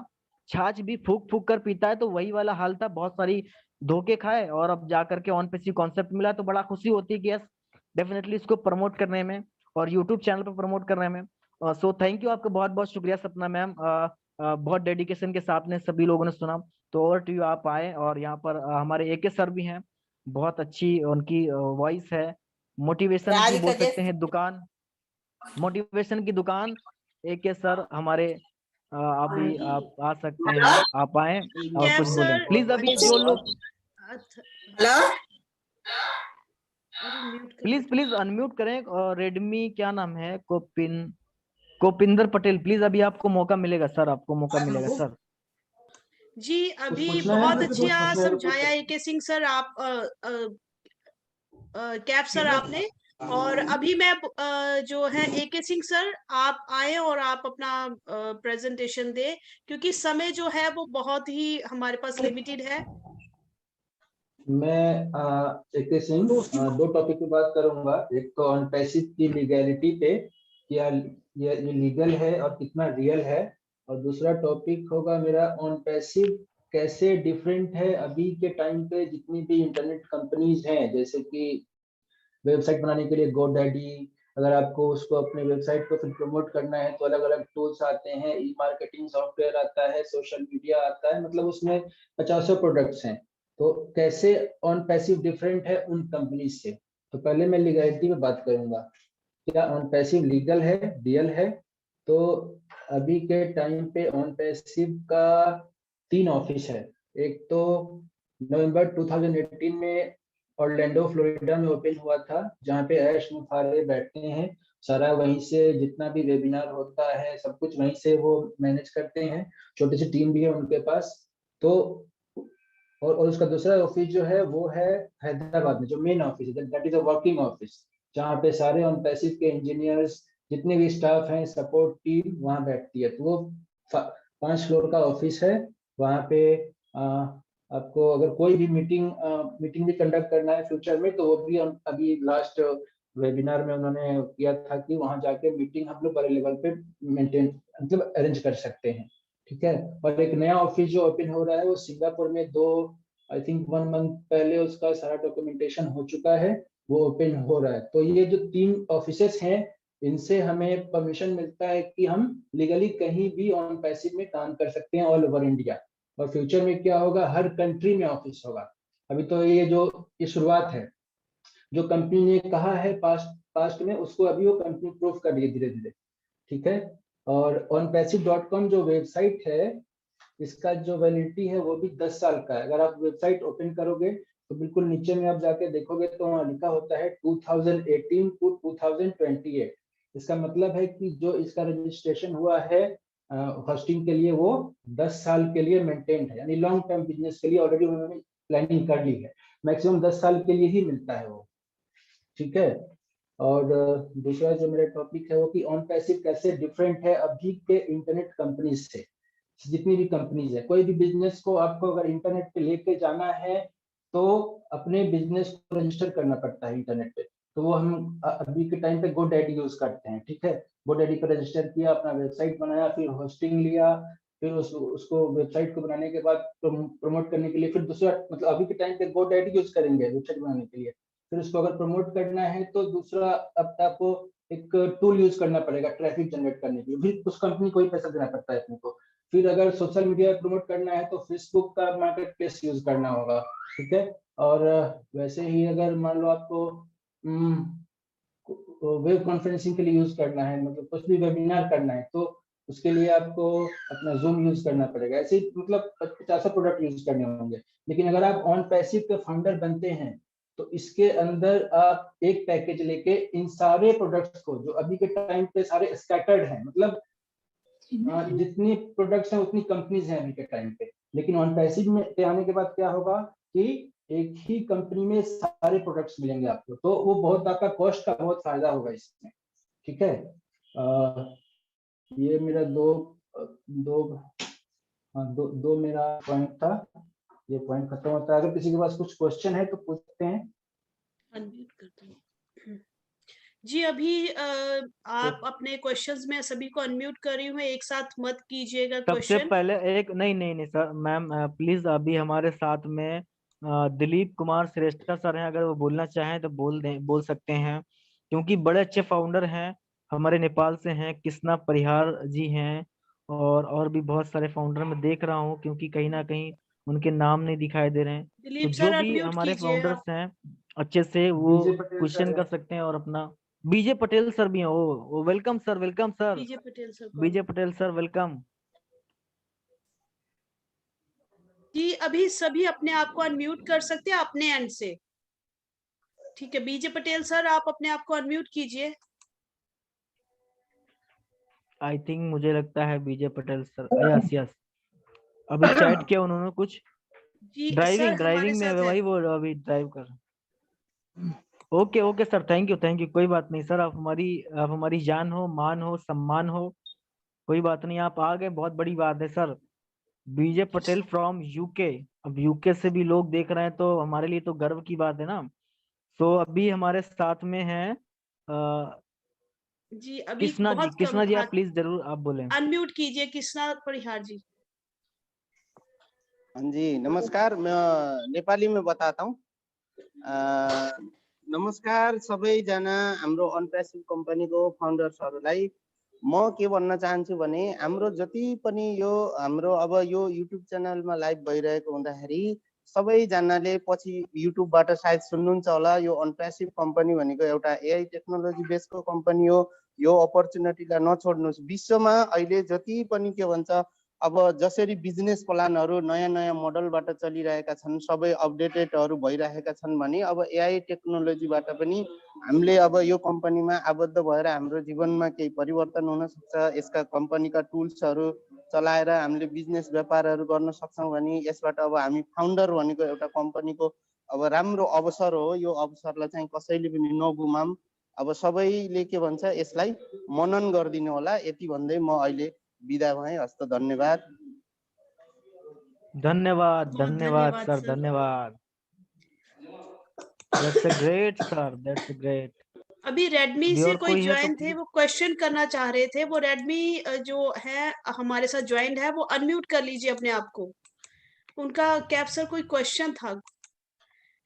Speaker 3: छाछ भी फूक फूक कर पीता है, तो वही वाला हाल था, बहुत सारी धोखे खाए और अब जाकर के ऑन पेसी कॉन्सेप्ट मिला, तो बड़ा खुशी होती है कि यस डेफिनेटली इसको प्रमोट करने में और यूट्यूब चैनल पर प्रमोट करने में। सो थैंक यू, आपका बहुत बहुत शुक्रिया सपना मैम, बहुत डेडिकेशन के साथ ने सभी लोगों ने सुना। तो ओवर टू यू, आप आए, और यहाँ पर हमारे एके सर भी हैं, बहुत अच्छी उनकी वॉइस है, मोटिवेशन की बोल सकते हैं दुकान, मोटिवेशन की दुकान। एके सर हमारे अभी आप आ सकते हैं, आप आए और
Speaker 1: कैफ
Speaker 3: कुछ बोलें
Speaker 1: सर
Speaker 3: प्लीज। अभी जो लोग
Speaker 4: हेलो,
Speaker 1: अरे म्यूट कर
Speaker 3: प्लीज प्लीज अनम्यूट करें, और रेडमी क्या नाम है, कोपिंदर पटेल, प्लीज अभी आपको मौका मिलेगा सर, आपको मौका मिलेगा सर।
Speaker 1: जी।
Speaker 2: कुछ
Speaker 1: अभी
Speaker 2: पूछना है
Speaker 1: बहुत
Speaker 2: तो कुछ
Speaker 1: अच्छा
Speaker 2: पूछना है तो
Speaker 1: समझाया एके सिंह सर, आप कैफ सर आपने। और अभी मैं जो है एके सिंह सर, आप आए और आप अपना प्रेजेंटेशन दे, क्योंकि समय जो है वो बहुत ही हमारे पास लिमिटेड है।
Speaker 2: मैं एके सिंह दो टॉपिक पे बात करूंगा। एक तो ऑन पैसिव की लीगैलिटी पे, क्या ये लीगल है और कितना रियल है, और दूसरा टॉपिक होगा मेरा ऑन पैसिव कैसे डिफरेंट है अभी के टाइम पे जितनी भी इंटरनेट कंपनीज हैं, जैसे कि वेबसाइट बनाने के लिए गोडैडी, अगर आपको उसको अपने वेबसाइट को फिर प्रमोट करना है तो अलग अलग टूल्स आते हैं, ई मार्केटिंग सॉफ्टवेयर आता है, सोशल मीडिया आता है, मतलब उसमें 50 प्रोडक्ट्स हैं। तो कैसे ऑन पैसिव डिफरेंट है उन कंपनी से। तो पहले मैं लीगलिटी में बात करूंगा, क्या ऑन पैसिव लीगल है, रियल है। तो अभी के टाइम पे ऑन पैसिव का 3 ऑफिस है। एक तो नवंबर 2018 में ऑरलैंडो फ्लोरिडा में ओपन हुआ था, जहाँ पे ऐश मुफारे बैठते हैं, सारा वहीं से जितना भी वेबिनार होता है सब कुछ वहीं से वो मैनेज करते हैं, छोटी सी टीम भी है उनके पास। तो और उसका दूसरा ऑफिस जो है वो है हैदराबाद में, जो मेन ऑफिस है, that is a working office, जहाँ पे सारे ऑन पैसिव के इंजीनियर्स जितने भी स्टाफ हैं, सपोर्ट टीम वहाँ बैठती है। तो वो 5 फ्लोर का ऑफिस है। वहाँ पे आपको अगर कोई भी मीटिंग भी कंडक्ट करना है फ्यूचर में, तो वो भी अभी लास्ट वेबिनार में उन्होंने किया था कि वहाँ जाके मीटिंग हम लोग बड़े लेवल पे मेंटेन मतलब अरेंज कर सकते हैं। ठीक है। और एक नया ऑफिस जो ओपन हो रहा है वो सिंगापुर में, आई थिंक 1 मंथ पहले उसका सारा डॉक्यूमेंटेशन हो चुका है, वो ओपन हो रहा है। तो ये जो 3 ऑफिसेस हैं, इनसे हमें परमिशन मिलता है कि हम लीगली कहीं भी ऑन पैसिव में काम कर सकते हैं ऑल ओवर इंडिया। और फ्यूचर में क्या होगा, हर कंट्री में ऑफिस होगा। अभी तो ये शुरुआत है, जो कंपनी ने कहा है पास्ट में, उसको अभी वो कंपनी प्रूफ कर रही है धीरे धीरे। ठीक है। और onpassive.com जो वेबसाइट है, इसका जो वैलिडिटी है वो भी 10 साल का है। अगर आप वेबसाइट ओपन करोगे तो बिल्कुल नीचे में आप जाके देखोगे तो वहाँ लिखा होता है 2018 टू 2028। इसका मतलब है कि जो इसका रजिस्ट्रेशन हुआ है होस्टिंग के लिए, वो 10 साल के लिए मेंटेन्ड है, यानी लॉन्ग टर्म बिजनेस के लिए ऑलरेडी उन्होंने प्लानिंग कर ली है, मैक्सिमम 10 साल के लिए ही मिलता है वो, ठीक है। और दूसरा जो मेरा टॉपिक है वो कि ऑन पैसिव कैसे डिफरेंट है अभी के इंटरनेट कंपनीज से। जितनी भी कंपनीज है, कोई भी बिजनेस को आपको अगर इंटरनेट पे लेके जाना है तो अपने बिजनेस को रजिस्टर करना पड़ता है इंटरनेट पे। तो वो हम अभी के टाइम पे GoDaddy यूज करते हैं, ठीक है। GoDaddy पे रजिस्टर किया, अपना वेबसाइट बनाया, फिर होस्टिंग लिया, फिर उसको वेबसाइट को बनाने के बाद प्रमोट करने के लिए फिर दूसरा, मतलब अभी के टाइम पे GoDaddy यूज करेंगे वेबसाइट बनाने के लिए। फिर उसको अगर प्रमोट करना है तो दूसरा अब आपको एक टूल यूज करना पड़ेगा ट्रैफिक जनरेट करने के लिए, फिर उस कंपनी को ही पैसा देना पड़ता है अपने को। फिर अगर सोशल मीडिया प्रमोट करना है तो फेसबुक का मार्केट प्लेस यूज करना होगा, ठीक है। और वैसे ही अगर मान लो आपको वेब कॉन्फ्रेंसिंग के लिए यूज करना है, मतलब कुछ भी वेबिनार करना है, तो उसके लिए आपको अपना जूम यूज करना पड़ेगा। ऐसे ही मतलब 50 प्रोडक्ट यूज करने होंगे। लेकिन अगर आप ऑन पैसिव के फाउंडर बनते हैं तो इसके अंदर आप एक पैकेज लेके इन सारे प्रोडक्ट्स को, जो अभी के टाइम पे सारे स्कैटर्ड हैं, मतलब जितनी प्रोडक्ट्स हैं उतनी कंपनीज हैं अभी के टाइम पे, लेकिन ऑन पैसिव में पे आने के बाद क्या होगा कि एक ही कंपनी में सारे प्रोडक्ट्स मिलेंगे आपको, तो वो बहुत आपका कॉस्ट का बहुत फायदा होगा इसमें, ठीक है। ये मेरा दो मेरा पॉइंट था, ये पॉइंट खत्म होता है। अगर किसी के पास कुछ क्वेश्चन है तो पूछते हैं।
Speaker 1: अनम्यूट करता हूँ जी। अभी आप अपने क्वेश्चंस में सभी को अनम्यूट कर रही हूँ, एक साथ मत कीजिएगा
Speaker 3: सबसे
Speaker 1: क्वेश्चन।
Speaker 3: पहले एक नहीं नहीं नहीं सर, मैम प्लीज, अभी हमारे साथ में दिलीप कुमार श्रेष्ठा सर हैं, अगर वो बोलना चाहें तो बोल सकते हैं, क्योंकि बड़े अच्छे फाउंडर हैं, हमारे नेपाल से हैं, कृष्णा परिहार जी हैं, और भी बहुत सारे फाउंडर मैं देख रहा हूँ, क्योंकि कहीं ना कहीं उनके नाम नहीं दिखाई दे रहे हैं। तो
Speaker 1: दिलीप
Speaker 3: जो
Speaker 1: सर
Speaker 3: भी
Speaker 1: अनम्यूट
Speaker 3: हमारे
Speaker 1: कीजिए
Speaker 3: फाउंडर्स
Speaker 1: आप।
Speaker 3: हैं अच्छे से वो
Speaker 2: विजय पटेल
Speaker 3: क्वेश्चन
Speaker 2: सर
Speaker 3: कर
Speaker 2: है।
Speaker 3: सकते हैं, और अपना बीजे पटेल सर भी हैं। ओ वेलकम सर, वेलकम सर,
Speaker 1: विजय पटेल सर को
Speaker 3: बीजे पटेल सर वेलकम।
Speaker 1: जी। अभी सभी अपने आप को अनम्यूट कर सकते हैं अपने एंड से, ठीक है। बीजे पटेल सर आप अपने आप को अनम्यूट कीजिए।
Speaker 3: आई थिंक मुझे लगता है बीजे पटेल सर, यस यस, अभी चैट किया उन्होंने कुछ,
Speaker 1: जी सर
Speaker 3: ड्राइविंग
Speaker 1: हमारे
Speaker 3: ड्राइविंग में
Speaker 1: साथ है।
Speaker 3: वही, वो अभी ड्राइव कर। Okay okay sir, thank you, कोई बात नहीं सर, आप हमारी जान हो, मान हो, सम्मान हो, कोई बात नहीं, आप आ गए, बहुत बड़ी बात है sir. B J Patel from UK, अब यूके से भी लोग देख रहे हैं तो हमारे लिए तो गर्व की बात है ना। तो अभी हमारे साथ में है
Speaker 1: जी अभी
Speaker 3: कृष्णा जी,
Speaker 1: बहुत कम।
Speaker 3: कृष्णा जी
Speaker 1: हाँ,
Speaker 3: आप प्लीज जरूर आप बोले।
Speaker 1: अनम्यूट कीजिए कृष्णा परिहार जी।
Speaker 5: हाँ जी नमस्कार, मैं नेपाली में बताता हूँ। नमस्कार सबैजना हाम्रो अनप्यासिभ कम्पनीको फाउन्डर्सहरूलाई म के भन्न चाहन्छु भने हाम्रो जति पनि यो हाम्रो अब यो युट्युब च्यानलमा लाइभ भइरहेको हुँदाखेरि सबैजनाले पछि युट्युबबाट सायद सुन्नुहुन्छ होला, यो अनप्यासिभ कम्पनी भनेको एउटा एआई टेक्नोलोजी बेसको कम्पनी हो। यो अपर्च्युनिटीलाई नछोड्नुहोस्। विश्वमा अहिले जति पनि के भन्छ अब जसरी बिजनेस प्लानहरू नयाँ नयाँ मोडलबाट चलिरहेका छन्, सबै अपडेटेडहरू भइरहेका छन् भने अब एआई टेक्नोलोजीबाट पनि हामीले अब यो कम्पनीमा आबद्ध भएर हाम्रो जीवनमा केही परिवर्तन हुन सक्छ। यसका कम्पनीका टुल्सहरू चलाएर हामीले बिजनेस व्यापारहरू गर्न सक्छौँ भने यसबाट अब हामी फाउन्डर भनेको एउटा कम्पनीको अब राम्रो अवसर हो। यो अवसरलाई चाहिँ कसैले पनि नगुमाऊँ। अब सबैले के भन्छ यसलाई मनन गरिदिनु होला। यति भन्दै म अहिले बिदा भएँ। हस्त धन्यवाद।
Speaker 3: धन्यवाद धन्यवाद
Speaker 1: धन्यवाद
Speaker 3: सर,
Speaker 1: सर।
Speaker 3: धन्यवाद, that's a great sir, that's a great.
Speaker 1: अभी रेडमी
Speaker 3: अभी
Speaker 1: से
Speaker 3: और
Speaker 1: कोई
Speaker 3: कोई है तो
Speaker 1: ज्वाइन थे,
Speaker 3: प्लीज।
Speaker 1: वो क्वेश्चन करना चाह रहे थे। वो रेडमी जो है हमारे साथ ज्वाइंट है, वो अनम्यूट कर लीजिए अपने आप को। उनका कैप सर कोई क्वेश्चन था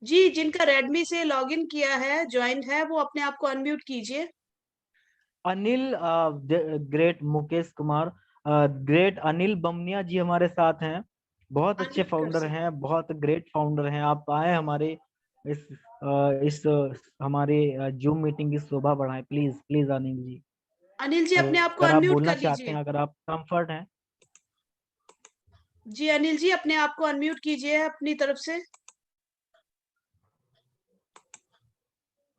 Speaker 1: जी। जिनका रेडमी से लॉगिन किया है, ज्वाइंट है, वो अपने आप को अनम्यूट कीजिए।
Speaker 3: अनिल, ग्रेट मुकेश कुमार, ग्रेट अनिल बमनिया जी हमारे साथ हैं, बहुत अच्छे
Speaker 1: अनम्यूट कर
Speaker 3: फाउंडर
Speaker 1: सकते।
Speaker 3: हैं, बहुत ग्रेट फाउंडर हैं। आप आए हमारे इस हमारे जूम मीटिंग की शोभा बढ़ाएं, प्लीज प्लीज अनिल जी।
Speaker 1: अनिल जी अपने आप को
Speaker 3: अगर आप
Speaker 1: अनम्यूट
Speaker 3: बोलना
Speaker 1: कर
Speaker 3: चाहते
Speaker 1: लीजिए।
Speaker 3: हैं, अगर आप कंफर्ट हैं।
Speaker 1: जी अनिल जी अपने आप को अनम्यूट कीजिए अपनी तरफ से।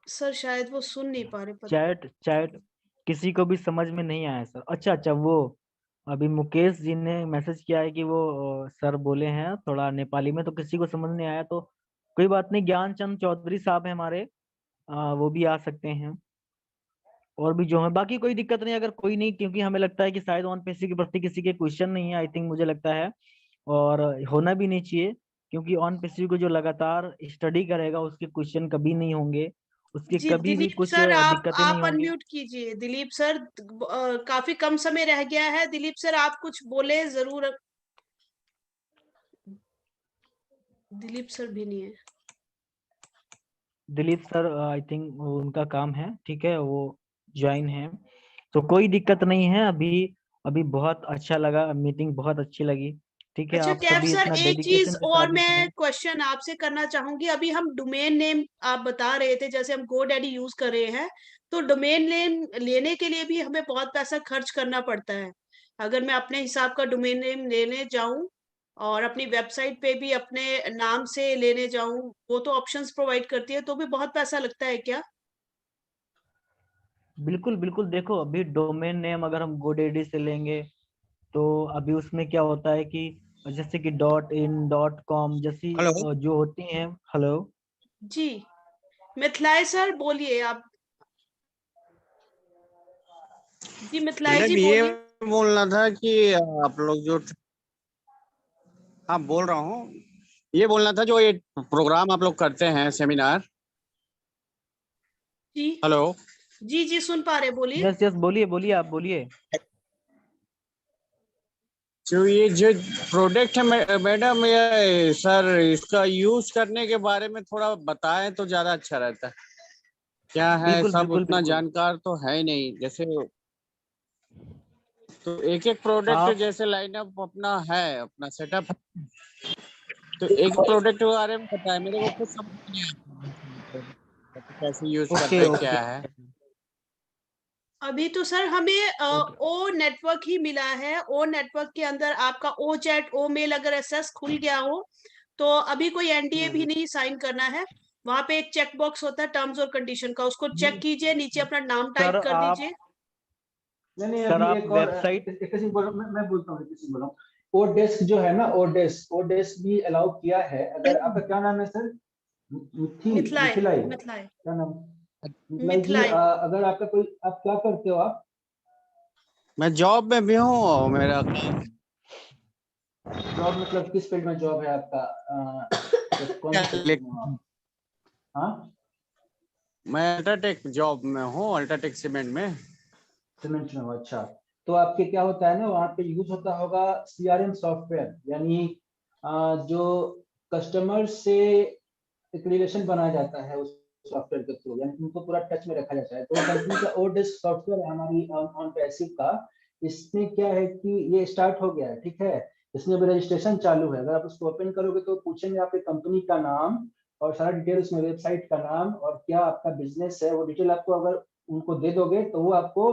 Speaker 1: सर शायद वो सुन नहीं पा रहे।
Speaker 3: चैट चैट किसी को भी समझ में नहीं आया सर। अच्छा अच्छा, वो अभी मुकेश जी ने मैसेज किया है कि वो सर बोले हैं थोड़ा नेपाली में, तो किसी को समझ नहीं आया तो कोई बात नहीं, ज्ञान चंद चौधरी साहब है हमारे, वो भी आ सकते हैं। और भी जो है, बाकी कोई दिक्कत नहीं अगर कोई नहीं, क्योंकि हमें लगता है कि शायद ऑन पेसी के प्रति किसी के क्वेश्चन नहीं है, आई थिंक मुझे लगता है, और होना भी नहीं चाहिए, क्योंकि ऑन पेसी को जो लगातार स्टडी करेगा उसके क्वेश्चन कभी नहीं होंगे, उसके
Speaker 1: जी
Speaker 3: कभी भी
Speaker 1: दिलीप
Speaker 3: कुछ
Speaker 1: सर,
Speaker 3: दिक्कतें नहीं
Speaker 1: आप
Speaker 3: होंगी।
Speaker 1: अनम्यूट कीजिए। दिलीप सर, काफी कम समय रह गया है। दिलीप सर आप कुछ बोले जरूर। दिलीप सर भी नहीं है।
Speaker 3: दिलीप सर आई थिंक उनका काम है, ठीक है, वो ज्वाइन है, तो कोई दिक्कत नहीं है अभी। अभी बहुत अच्छा लगा, मीटिंग बहुत अच्छी लगी, ठीक है,
Speaker 1: अच्छा
Speaker 3: आप
Speaker 1: कैफ
Speaker 3: सभी
Speaker 1: सर,
Speaker 3: इतना
Speaker 1: एक चीज
Speaker 3: डेडिकेशन के
Speaker 1: और
Speaker 3: साथ जुड़े
Speaker 1: मैं
Speaker 3: हैं।
Speaker 1: क्वेश्चन आपसे करना चाहूंगी। अभी हम डोमेन नेम आप बता रहे थे, जैसे हम GoDaddy यूज कर रहे हैं, तो डोमेन नेम लेने के लिए भी हमें बहुत पैसा खर्च करना पड़ता है। अगर मैं अपने हिसाब का डोमेन नेम लेने जाऊं और अपनी वेबसाइट पे भी अपने नाम से लेने जाऊं, वो तो ऑप्शंस प्रोवाइड करती है, तो भी बहुत पैसा लगता है क्या?
Speaker 3: बिल्कुल बिल्कुल, देखो अभी डोमेन नेम अगर हम GoDaddy से लेंगे तो अभी उसमें क्या होता है कि जैसे कि .in .com जैसी
Speaker 4: हेलो
Speaker 3: जो होती हैं। हेलो।
Speaker 1: जी मिथिलाय सर बोलिए आप। जी मिथिलाय जी
Speaker 4: मैडम, ये
Speaker 1: बोलिए।
Speaker 4: बोलना था कि आप लोग जो, हाँ बोल रहा हूँ, ये बोलना था जो ये प्रोग्राम आप लोग करते हैं, सेमिनार।
Speaker 1: जी
Speaker 4: हेलो।
Speaker 1: जी जी सुन पा रहे, बोलिए।
Speaker 3: यस यस, बोलिए बोलिए, आप बोलिए।
Speaker 4: जो ये जो प्रोडक्ट है मैडम, ये सर इसका यूज करने के बारे में थोड़ा बताएं तो ज्यादा अच्छा रहता है। क्या है,
Speaker 3: बिल्कुल
Speaker 4: सब
Speaker 3: बिल्कुल
Speaker 4: उतना
Speaker 3: बिल्कुल।
Speaker 4: जानकार तो है नहीं, जैसे तो एक एक प्रोडक्ट
Speaker 3: आप
Speaker 4: जैसे लाइनअप अपना है, अपना सेटअप, तो एक प्रोडक्ट के बारे में बताएं, मेरे को कुछ समझ नहीं आता कैसे यूज
Speaker 3: ओके
Speaker 4: करते हैं,
Speaker 3: ओके।
Speaker 4: क्या है।
Speaker 1: अभी तो सर हमें
Speaker 3: ओके।
Speaker 1: ओ नेटवर्क ही मिला है। ओ नेटवर्क के अंदर आपका ओ चैट, ओ मेल अगर एसएस खुल गया हो, तो अभी कोई एनडीए भी नहीं साइन करना है। वहां पे एक चेक बॉक्स होता है टर्म्स और कंडीशन का, उसको चेक कीजिए, नीचे अपना नाम
Speaker 3: सर
Speaker 1: टाइप कर
Speaker 3: आप
Speaker 1: दीजिए।
Speaker 2: नहीं,
Speaker 3: सर
Speaker 2: अभी
Speaker 3: आप
Speaker 2: एक और
Speaker 3: वेबसाइट।
Speaker 2: एक किसी बोल मैं बोलता हूँ, किसी बोल रहा हूँ। ओ डेस्क जो है ना, ओ डेस्क भी अलाउ किया है। अगर आपका क्या नाम है सर?
Speaker 1: मिथिलाय,
Speaker 2: मिथिलाई,
Speaker 1: मिथिलाय,
Speaker 2: क्या नाम? मिथिलाई जी,
Speaker 1: मिथिलाय।
Speaker 2: अगर आपका कोई, आप क्या करते हो आप?
Speaker 4: मैं जॉब में भी हूँ और मेरा
Speaker 2: जॉब मतलब किस फील्ड में जॉब है आपका? कौन से सेक्टर में हो आप? हाँ,
Speaker 4: मैं अल्ट्राटेक जॉब में हूँ, अल्ट्राटेक सीमेंट में।
Speaker 2: सीमेंट में हो, अच्छा। तो आपके क्या होता है ना, वहाँ पे यूज होता होगा सीआरएम सॉफ्टवेयर, यानी जो कस्टमर से एक रिलेशन बनाया जाता है उस सॉफ्टवेयर के थ्रू, यानी उनको पूरा टच में रखा जाता है। तो कंपनी का ओडेस्क सॉफ्टवेयर है हमारी ऑन पैसिव का। इसमें क्या है कि ये स्टार्ट हो गया है, ठीक है। इसमें भी रजिस्ट्रेशन चालू है। अगर आप उसको ओपन करोगे तो पूछेंगे आपके कंपनी का नाम और सारा डिटेल, उसमें वेबसाइट का नाम और क्या आपका बिजनेस है, वो डिटेल आपको अगर उनको दे दोगे तो वो आपको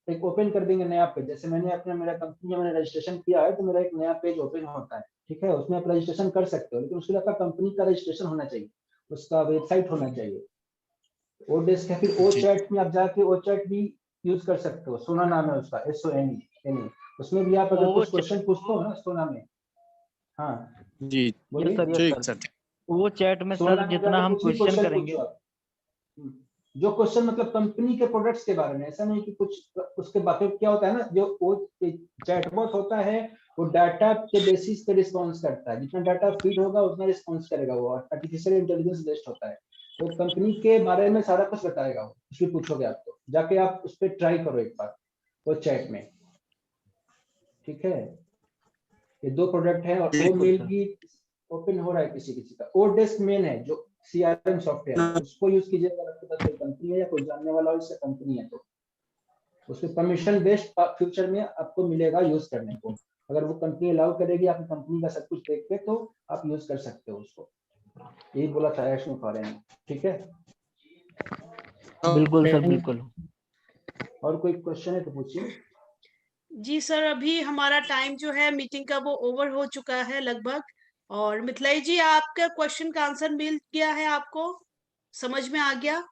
Speaker 2: एक ओपन कर देंगे नया पेज। जैसे मैंने अपने, मेरा कंपनी में मैंने रजिस्ट्रेशन किया है तो मेरा एक नया पेज ओपन होता है, ठीक है। उसमें आप रजिस्ट्रेशन कर सकते हो, लेकिन उसके लिए आपका कंपनी का रजिस्ट्रेशन होना चाहिए, उसका वेबसाइट होना चाहिए। ओ डेस्क है। फिर ओ
Speaker 4: जी
Speaker 2: चैट में आप जाके ओ चैट भी यूज कर सकते हो। सोना नाम है उसका, SONE। उसमें भी आप अगर
Speaker 3: वो
Speaker 2: कुछ क्वेश्चन पूछते हो ना सोना में। हाँ,
Speaker 4: जी।
Speaker 3: यस
Speaker 2: बोलिए।
Speaker 3: सर, यस
Speaker 4: ठीक
Speaker 3: सर।
Speaker 4: सर।
Speaker 3: वो चैट में सर
Speaker 2: सोना में
Speaker 3: जितना
Speaker 2: जाके
Speaker 3: हम
Speaker 2: कुछ भी
Speaker 3: क्वेश्चन
Speaker 2: क्वेश्चन
Speaker 3: करेंगे।
Speaker 2: पूछो आप। जो क्वेश्चन मतलब कंपनी के प्रोडक्ट्स के बारे में, ऐसा नहीं कि कुछ उसके बाकी। क्या होता है ना, जो वो चैटबॉट होता है वो डाटा के बेसिस पे रिस्पॉन्स करता है। जितना डाटा फीड होगा उतना रिस्पॉन्स करेगा वो, आर्टिफिशियल इंटेलिजेंस बेस्ड होता है। तो कंपनी के बारे में सारा कुछ बताएगा वो, कुछ भी पूछोगे आप तो जाके आप उस पर ट्राई करो एक बार वो चैट में, ठीक है। ये दो प्रोडक्ट है और वो
Speaker 3: बिल्कुल
Speaker 2: मेल
Speaker 3: सर।
Speaker 2: भी ओपन हो रहा है किसी किसी का। ओ डेस्क मेन है जो सीआरएम सॉफ्टवेयर है, उसको यूज कीजिएगा। अगर आपके पास कोई कंपनी है या कोई जानने वाला हो इससे कंपनी है तो उसके परमिशन बेस्ड फ्यूचर में आपको मिलेगा यूज करने को। अगर वो कंपनी अलाउ करेगी आपकी कंपनी का सब कुछ देख के तो आप यूज कर सकते हो उसको। यही बोला था ऐश मुखारे ने, ठीक है।
Speaker 3: बिल्कुल सर बिल्कुल।
Speaker 2: और कोई क्वेश्चन है तो पूछिए।
Speaker 1: जी सर, अभी हमारा टाइम जो है मीटिंग का वो ओवर हो चुका है लगभग। और मिथिलाई जी, आपका क्वेश्चन का आंसर मिल गया है, आपको समझ में आ गया?